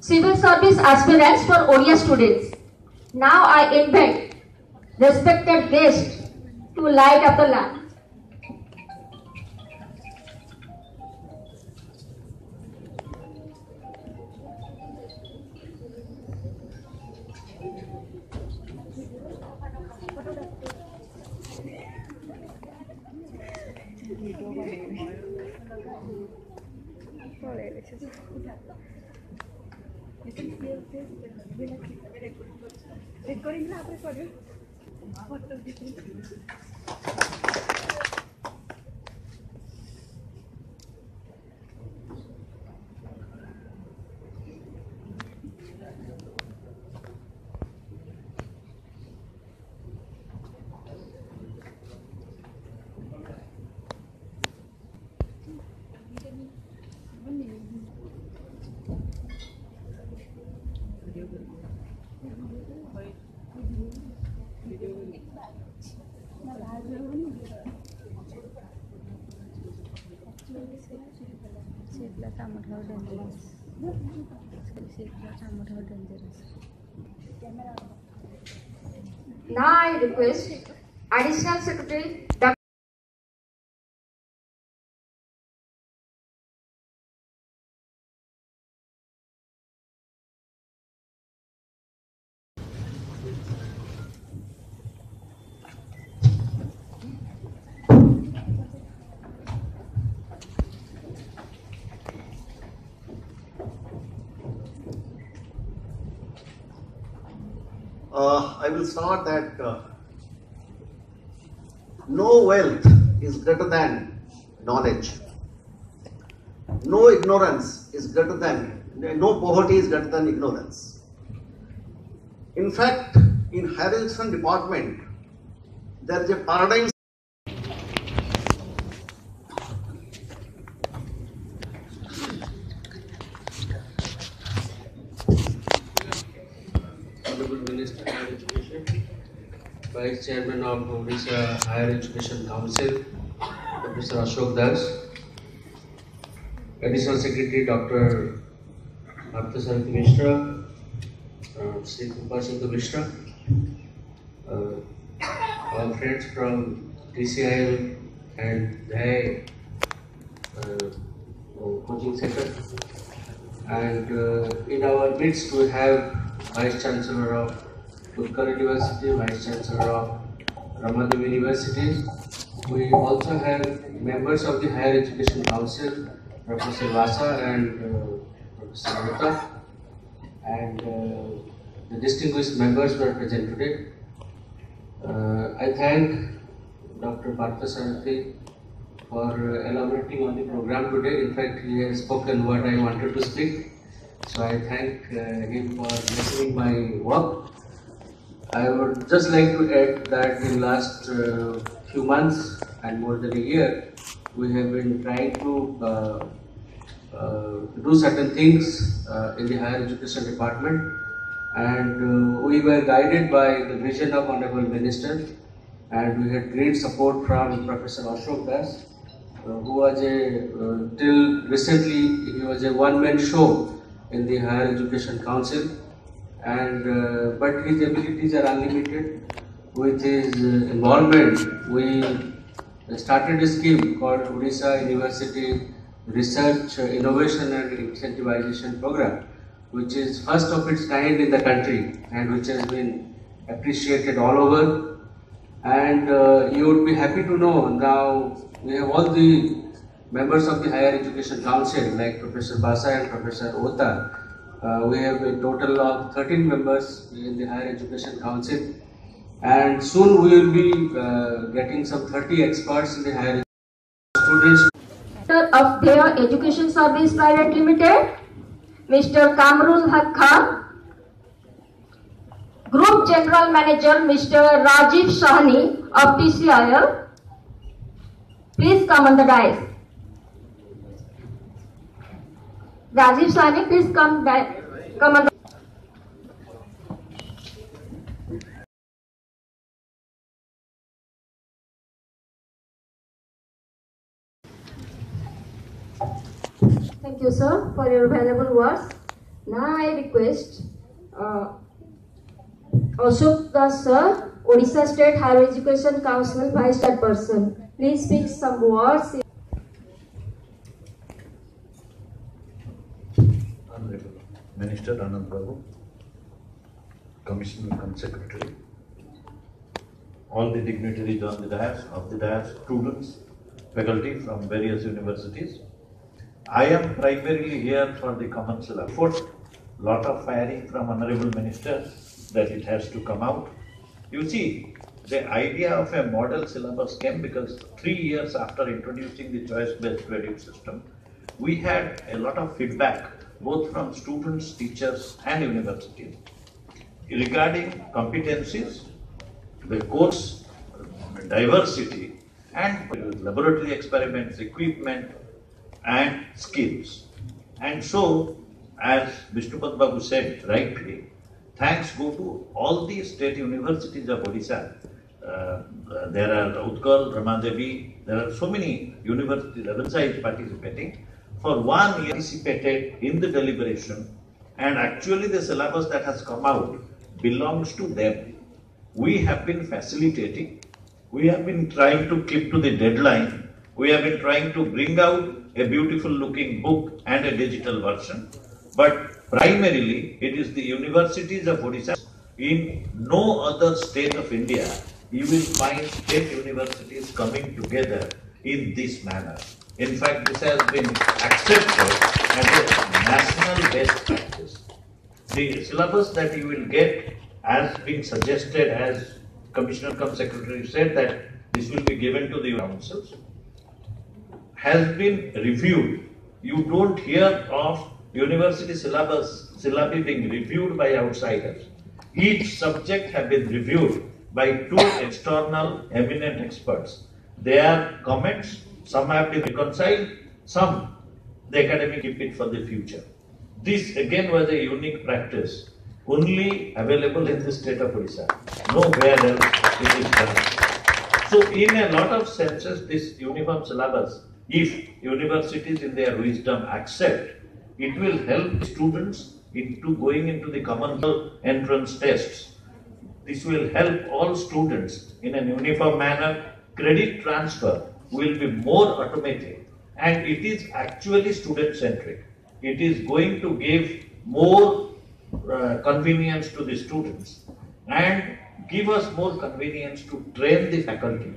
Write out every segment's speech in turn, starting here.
civil service aspirants for odia students. Now I invite respected guests to light up the lamp. Now I request Additional Secretary Dr. I will start that no wealth is greater than knowledge. No ignorance is greater than, no poverty is greater than ignorance. In fact, in higher education department, there is a paradigm. Honorable Minister of Higher Education, Vice Chairman of Odisha Higher Education Council, Professor Ashok Das, Additional Secretary Dr. Parthasarathi Mishra, Sri Krupasindhu Mishra, our friends from TCIL and DHAI coaching center, and in our midst we have Vice Chancellor of Utkal University, Vice Chancellor of Ramadevi University. We also have members of the Higher Education Council, Professor Vasa and Professor Mehta, and the distinguished members who are present today. I thank Dr. Parthasarathi for elaborating on the program today. In fact, he has spoken what I wanted to speak. So I thank him for listening my work. I would just like to add that in last few months and more than a year, we have been trying to do certain things in the higher education department, and we were guided by the vision of Honorable Minister, and we had great support from Professor Ashok Das, who was till recently he was a one-man show in the Higher Education Council, and but his abilities are unlimited. With his involvement, we started a scheme called Odisha University Research, Innovation and Incentivization Program, which is first of its kind in the country and which has been appreciated all over. And you would be happy to know now we have all the members of the Higher Education Council like Professor Basa and Professor Ota. We have a total of 13 members in the Higher Education Council, and soon we will be getting some 30 experts in the higher students. Of their Education Service Private Limited, Mr. Kamrul Haq Khan, Group General Manager Mr. Rajiv Sahni of TCIL. Please come on the dais. Rajiv Sahni, please come on the Thank you, sir, for your valuable words. Now I request Ashok Das Sir, Odisha State Higher Education Council Vice Chairperson. Please speak some words. Honorable Minister Anand Babu, Commissioner and Secretary, all the dignitaries on the dais, students, faculty from various universities. I am primarily here for the common syllabus. Lot of firing from Honorable Minister that it has to come out. You see, the idea of a model syllabus came because 3 years after introducing the choice-based credit system, we had a lot of feedback both from students, teachers and universities regarding competencies, the course diversity and laboratory experiments, equipment and skills. And so, as Vishnupad Babu said rightly, thanks go to all the state universities of Odisha. There are Utkal, Ramadevi, there are so many universities, Odisha is participating. For 1 year participated in the deliberation, and actually the syllabus that has come out belongs to them. We have been facilitating, we have been trying to keep to the deadline, we have been trying to bring out a beautiful looking book and a digital version, but primarily it is the universities of Odisha. In no other state of India you will find state universities coming together in this manner. In fact, this has been accepted as a national best practice. The syllabus that you will get as being suggested, as Commissioner cum Secretary said, that this will be given to the councils, has been reviewed. You don't hear of university syllabi being reviewed by outsiders. Each subject has been reviewed by 2 external eminent experts. Their comments, some have been reconciled, some the academy keep it for the future. This again was a unique practice, only available in the state of Odisha. Nowhere else it is done. So in a lot of senses, this uniform syllabus, if universities in their wisdom accept, it will help students into going into the common entrance tests. This will help all students in a uniform manner. Credit transfer will be more automated, and it is actually student centric. It is going to give more convenience to the students and give us more convenience to train the faculty.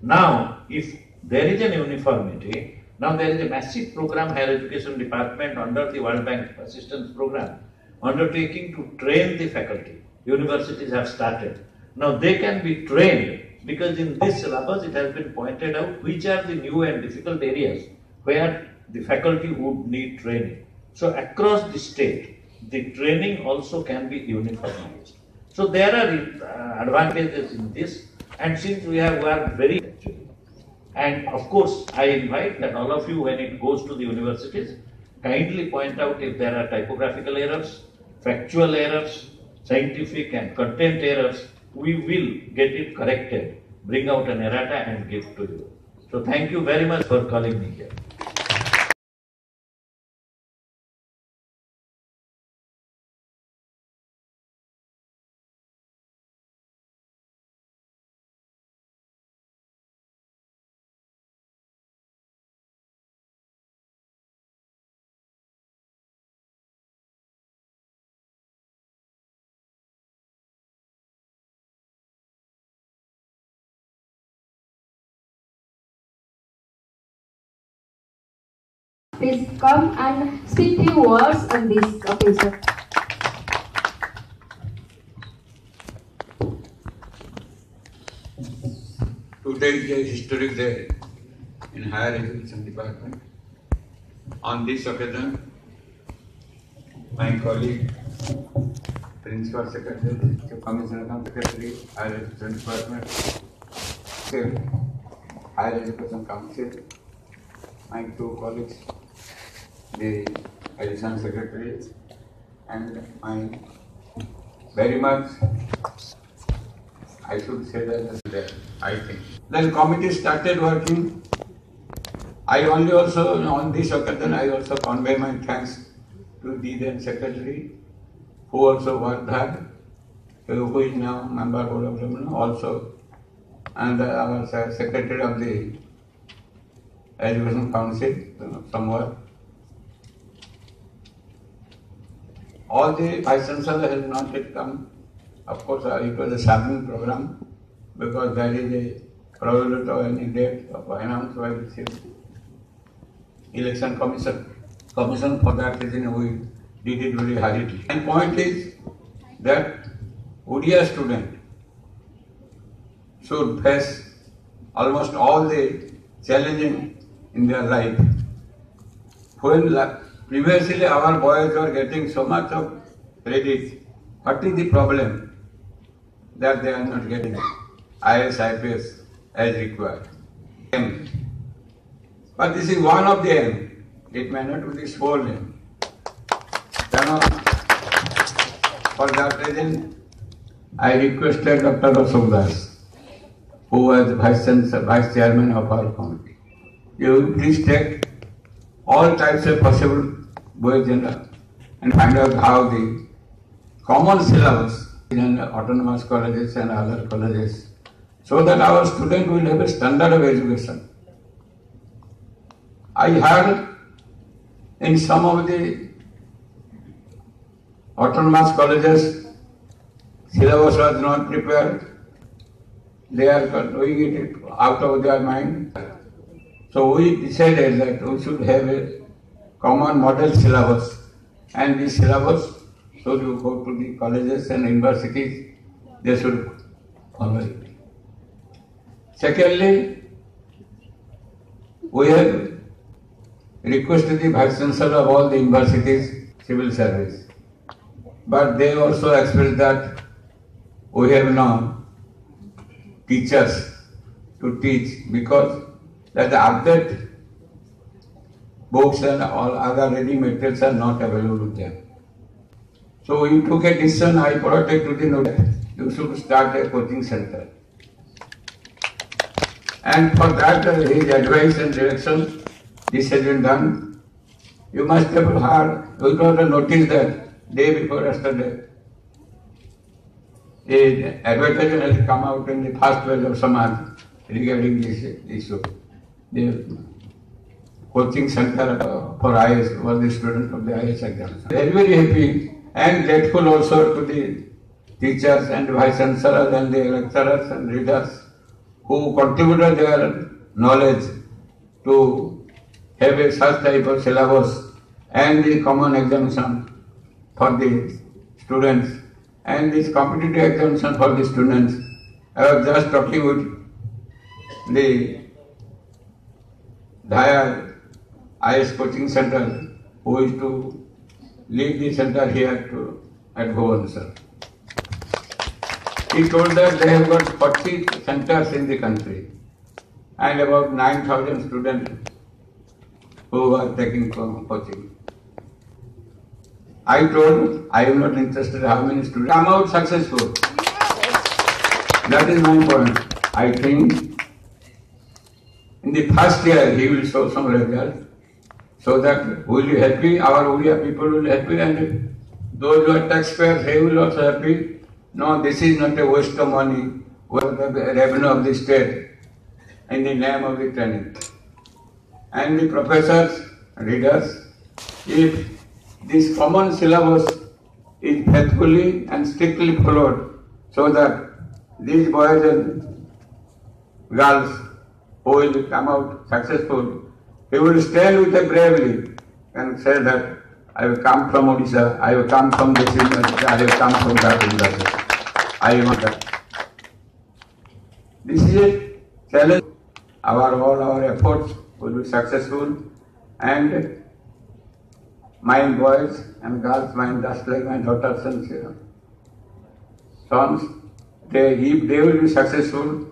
Now, if there is an uniformity, now there is a massive program, Higher Education Department under the World Bank Assistance Program, undertaking to train the faculty. Universities have started. Now they can be trained because in this syllabus it has been pointed out which are the new and difficult areas where the faculty would need training. So across the state, the training also can be uniformized. So there are advantages in this, and since we have worked very actually, and of course I invite that all of you, when it goes to the universities, kindly point out if there are typographical errors, factual errors, scientific and content errors. We will get it corrected, bring out an errata and give to you. So thank you very much for calling me here. Please come and speak few words on this occasion. Today is a historic day in Higher Education Department. On this occasion, my colleague, Principal Secretary, Commissioner Secretary, Higher Education Department, Higher Education Council, my 2 colleagues, the Additional Secretary, and my very much, I should say that I think. Then committee started working. I only also, on this occasion, I also convey my thanks to the then secretary, who also worked hard, who is now member of Board of Government also, and our secretary of the Education Council, somewhere. All the vice chancellor has not yet come. Of course, it was a sampling program because there is a probability of any date of announced by the election commission. For that reason, we did it very hurriedly. And point is that odia student should face almost all the challenges in their life. When previously our boys were getting so much of credit, what is the problem? That they are not getting IAS, IPS as required. But this is one of the aim. It may not be the sole aim. For that reason, I requested Dr. Ashok, who was Vice Chairman of our committee. You please take all types of possible boys and find out how the common syllabus in autonomous colleges and other colleges, so that our students will have a standard of education. I heard in some of the autonomous colleges, syllabus was not prepared. They are doing it out of their mind. So we decided that we should have a common model syllabus, and this syllabus should go to the colleges and universities, they should follow it. Secondly, we have requested the Vice Chancellor of all the universities civil service, but they also expressed that we have no teachers to teach because that the update books and all other ready materials are not available with them. So we took a decision, I brought it to the notice, you should start a coaching center. And for that, his advice and direction, this has been done. You must have heard, you got a notice that day before yesterday, an advertisement has come out in the first page of Samaj regarding this issue. The coaching center for IAS was the student of the IAS exam. They are very happy and grateful also to the teachers and vice chancellors and the lecturers and readers who contributed their knowledge to have a such type of syllabus and the common examination for the students and this competitive examination for the students. I was just talking with the Dhaya IAS coaching center who is to lead the center here at Bhubaneswar. He told that they have got 40 centers in the country and about 9,000 students who are taking coaching. I told I am not interested how many students come out successful. That is my point. I think in the first year he will show some result so that we will be happy, our Odia people will be happy, and those who are taxpayers, they will also happy. No, this is not a waste of money, waste of the revenue of the state in the name of the training. And the professors, readers, if this common syllabus is faithfully and strictly followed so that these boys and girls who will come out successful, he will stand with a bravely and say that I have come from Odisha, I have come from this university, I have come from that university. I want that. This is a challenge. All our efforts will be successful, and my boys and girls, just like my daughters and sons, if they will be successful,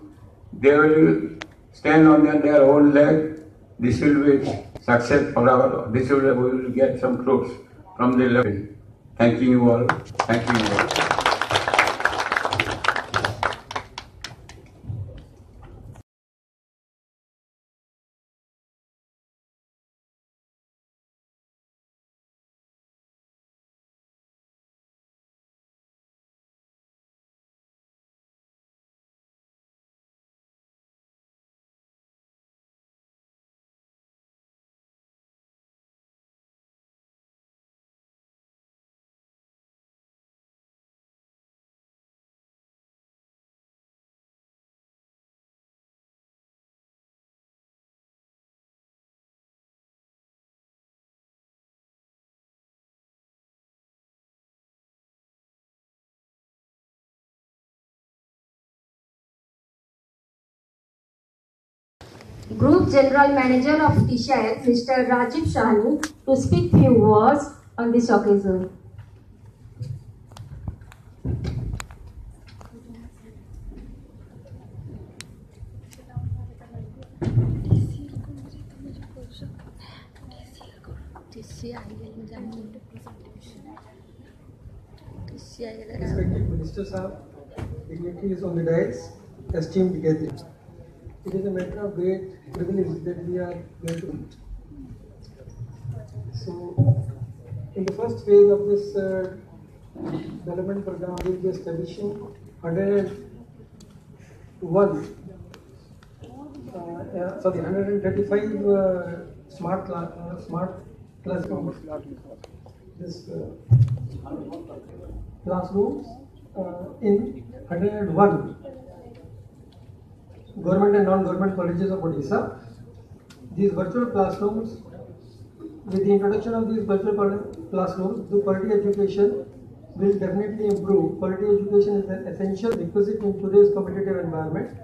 they will stand on their own leg. This will be success for we will get some fruits from the level. Thank you all. Thank you all. Group General Manager of TCIL, Mr. Rajiv Shahani, to speak few words on this occasion. Respected Minister Sahab, dignitaries on the dais, esteemed guests. It is a matter of great privilege that we are going to meet. So, in the first phase of this development program, we will be establishing 135 smart classrooms. This classrooms in 101 government and non-government colleges of Odisha. These virtual classrooms, with the introduction of these virtual classrooms, the quality education will definitely improve. Quality education is an essential requisite in today's competitive environment.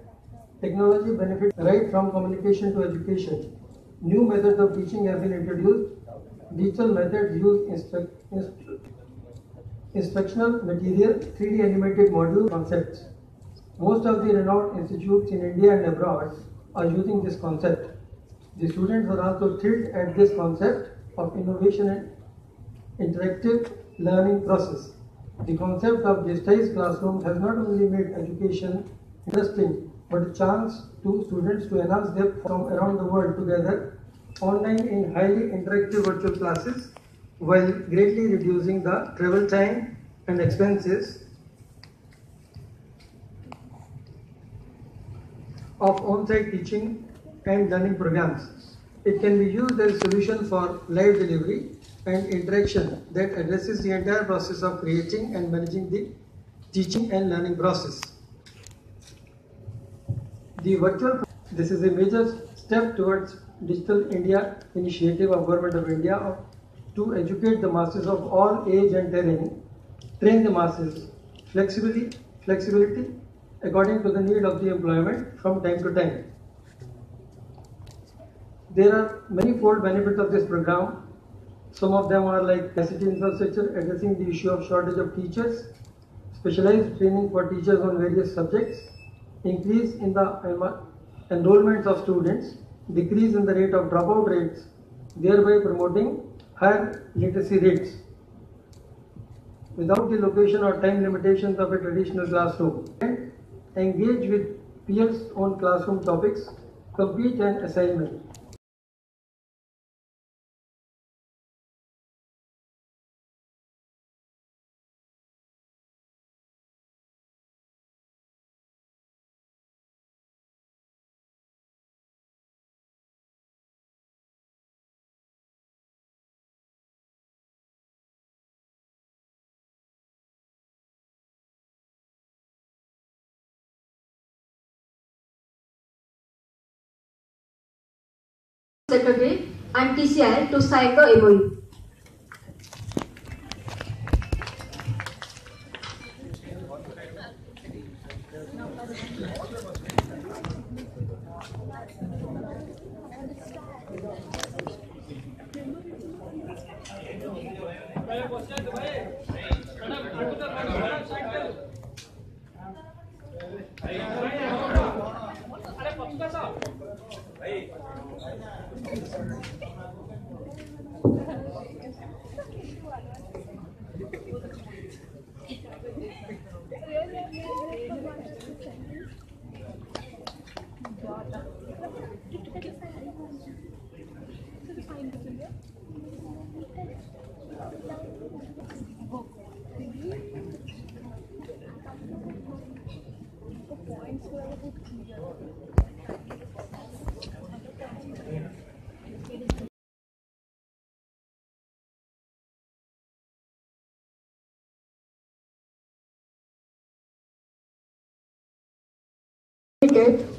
Technology benefits right from communication to education. New methods of teaching have been introduced. Digital methods use instructional material, 3D animated module concepts. Most of the renowned institutes in India and abroad are using this concept. The students are also thrilled at this concept of innovation and interactive learning process. The concept of digitized classrooms has not only made education interesting, but a chance to students to enhance them from around the world together online in highly interactive virtual classes, while greatly reducing the travel time and expenses of on-site teaching and learning programs. It can be used as a solution for live delivery and interaction that addresses the entire process of creating and managing the teaching and learning process. This is a major step towards Digital India initiative of Government of India to educate the masses of all age and terrain, train the masses flexibility according to the need of the employment from time to time. There are manifold benefits of this program. Some of them are like capacity infrastructure, addressing the issue of shortage of teachers, specialized training for teachers on various subjects, increase in the enrollments of students, decrease in the rate of dropout rates, thereby promoting higher literacy rates. Without the location or time limitations of a traditional classroom, and engage with peers on classroom topics, compete and assignment. Secretary and TCIL to sign the MOU.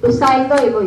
To sign the MOU.